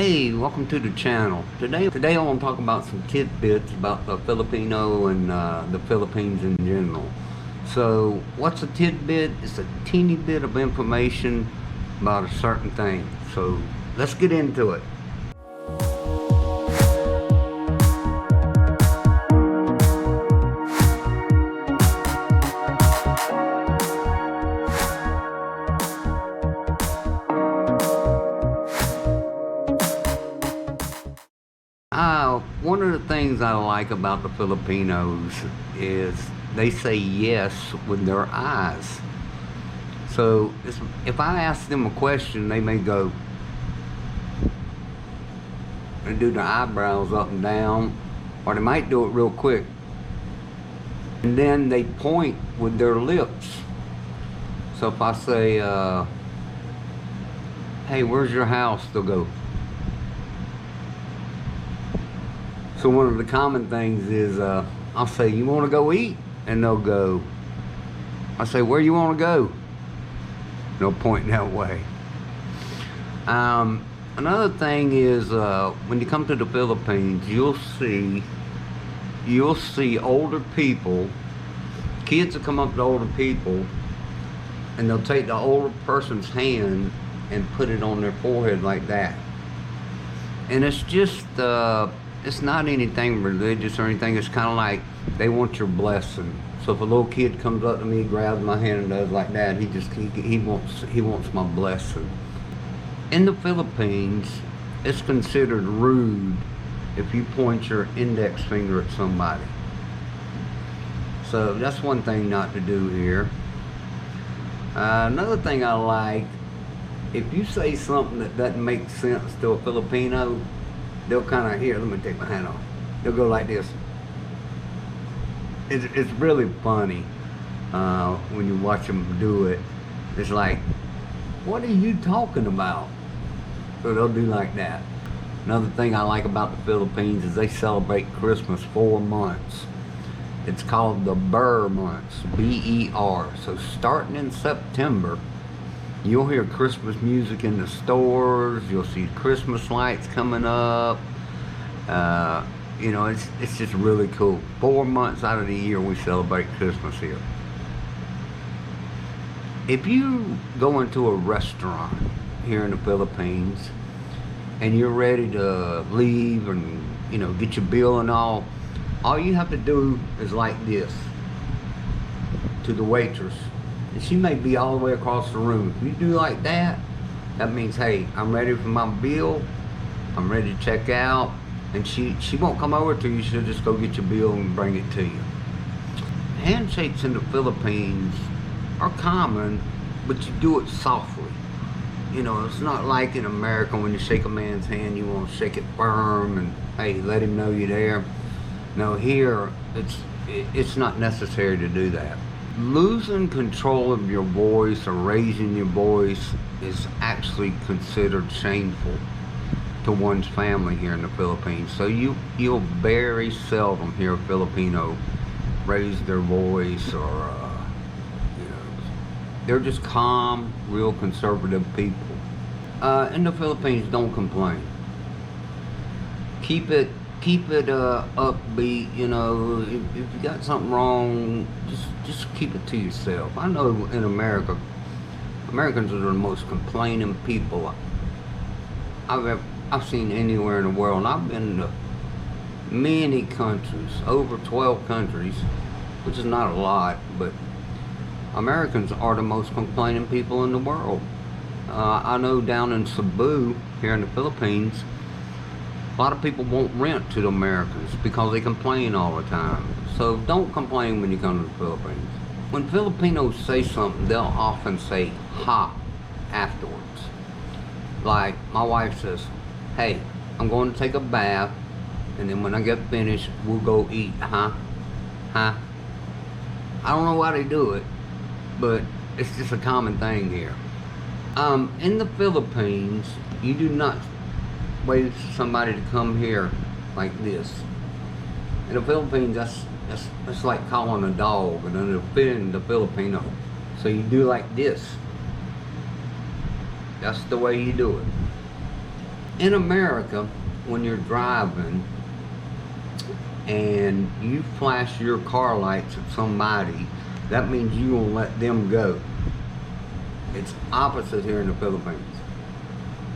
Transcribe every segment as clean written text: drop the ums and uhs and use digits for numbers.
Hey, welcome to the channel. Today I want to talk about some tidbits about the Filipino and the Philippines in general. So, what's a tidbit? It's a teeny bit of information about a certain thing. So, let's get into it. One of the things I like about the Filipinos is they say yes with their eyes. So if I ask them a question, they may go and do their eyebrows up and down, or they might do it real quick. And then they point with their lips. So if I say, hey, where's your house? They'll go. So one of the common things is, I'll say, you want to go eat? And they'll go. I say, where you want to go? They'll point that way. Another thing is, when you come to the Philippines, you'll see older people, kids will come up to older people, and they'll take the older person's hand and put it on their forehead like that. And it's just, it's not anything religious or anything. It's kind of like they want your blessing. So if a little kid comes up to me, grabs my hand and does like that, he wants my blessing. In the Philippines, it's considered rude if you point your index finger at somebody. So that's one thing not to do here. Another thing I like, if you say something that doesn't make sense to a Filipino, they'll kind of, here, let me take my hat off. They'll go like this. It's really funny when you watch them do it. It's like, what are you talking about? So they'll do like that. Another thing I like about the Philippines is they celebrate Christmas 4 months. It's called the Ber months, B-E-R. So starting in September, you'll hear Christmas music in the stores. You'll see Christmas lights coming up. You know, it's just really cool. 4 months out of the year we celebrate Christmas here. If you go into a restaurant here in the Philippines and you're ready to leave and, you know, get your bill and all you have to do is like this to the waitress. And she may be all the way across the room. If you do like that, that means, hey, I'm ready for my bill, I'm ready to check out, and she won't come over to you, she'll just go get your bill and bring it to you. Handshakes in the Philippines are common, but you do it softly. You know, it's not like in America when you shake a man's hand, you want to shake it firm and, hey, let him know you're there. No, here, it's not necessary to do that. Losing control of your voice or raising your voice is actually considered shameful to one's family here in the Philippines. So you'll very seldom hear a Filipino raise their voice or, you know, they're just calm, real conservative people. In the Philippines, don't complain. Keep it upbeat, you know. If you got something wrong, just keep it to yourself. I know in America, Americans are the most complaining people I've seen anywhere in the world. And I've been to many countries, over 12 countries, which is not a lot, but Americans are the most complaining people in the world. I know down in Cebu, here in the Philippines, a lot of people won't rent to the Americans because they complain all the time. So don't complain when you come to the Philippines. When Filipinos say something, they'll often say ha afterwards. Like my wife says, hey, I'm going to take a bath, and then when I get finished, we'll go eat, huh? I don't know why they do it, but it's just a common thing here. In the Philippines, you do not wait for somebody to come here like this. In the Philippines, that's like calling a dog and offending the Filipino. So you do like this. That's the way you do it. in America, when you're driving and you flash your car lights at somebody, that means you won't let them go. It's opposite here in the Philippines.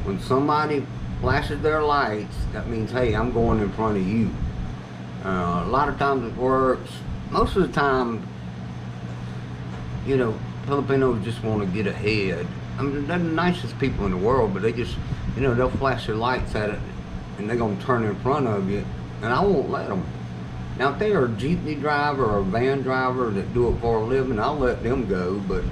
When somebody flashes their lights, that means, hey, I'm going in front of you. A lot of times it works. Most of the time, you know, Filipinos just want to get ahead. I mean, they're the nicest people in the world, but they just, you know, they'll flash their lights at it and they're going to turn in front of you, and I won't let them. Now, if they are a jeepney driver or a van driver that do it for a living, I'll let them go, but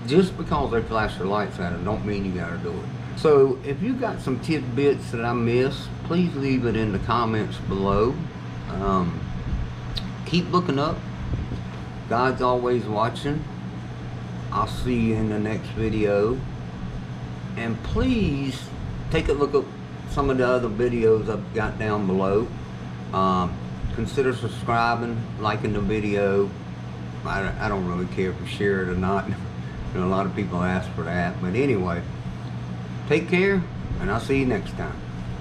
just because they flash their lights at it don't mean you got to do it. So if you got some tidbits that I missed, please leave it in the comments below. Keep looking up. God's always watching. I'll see you in the next video. And please take a look at some of the other videos I've got down below. Consider subscribing, liking the video. I don't really care if you share it or not. You know, a lot of people ask for that. But anyway, take care, and I'll see you next time.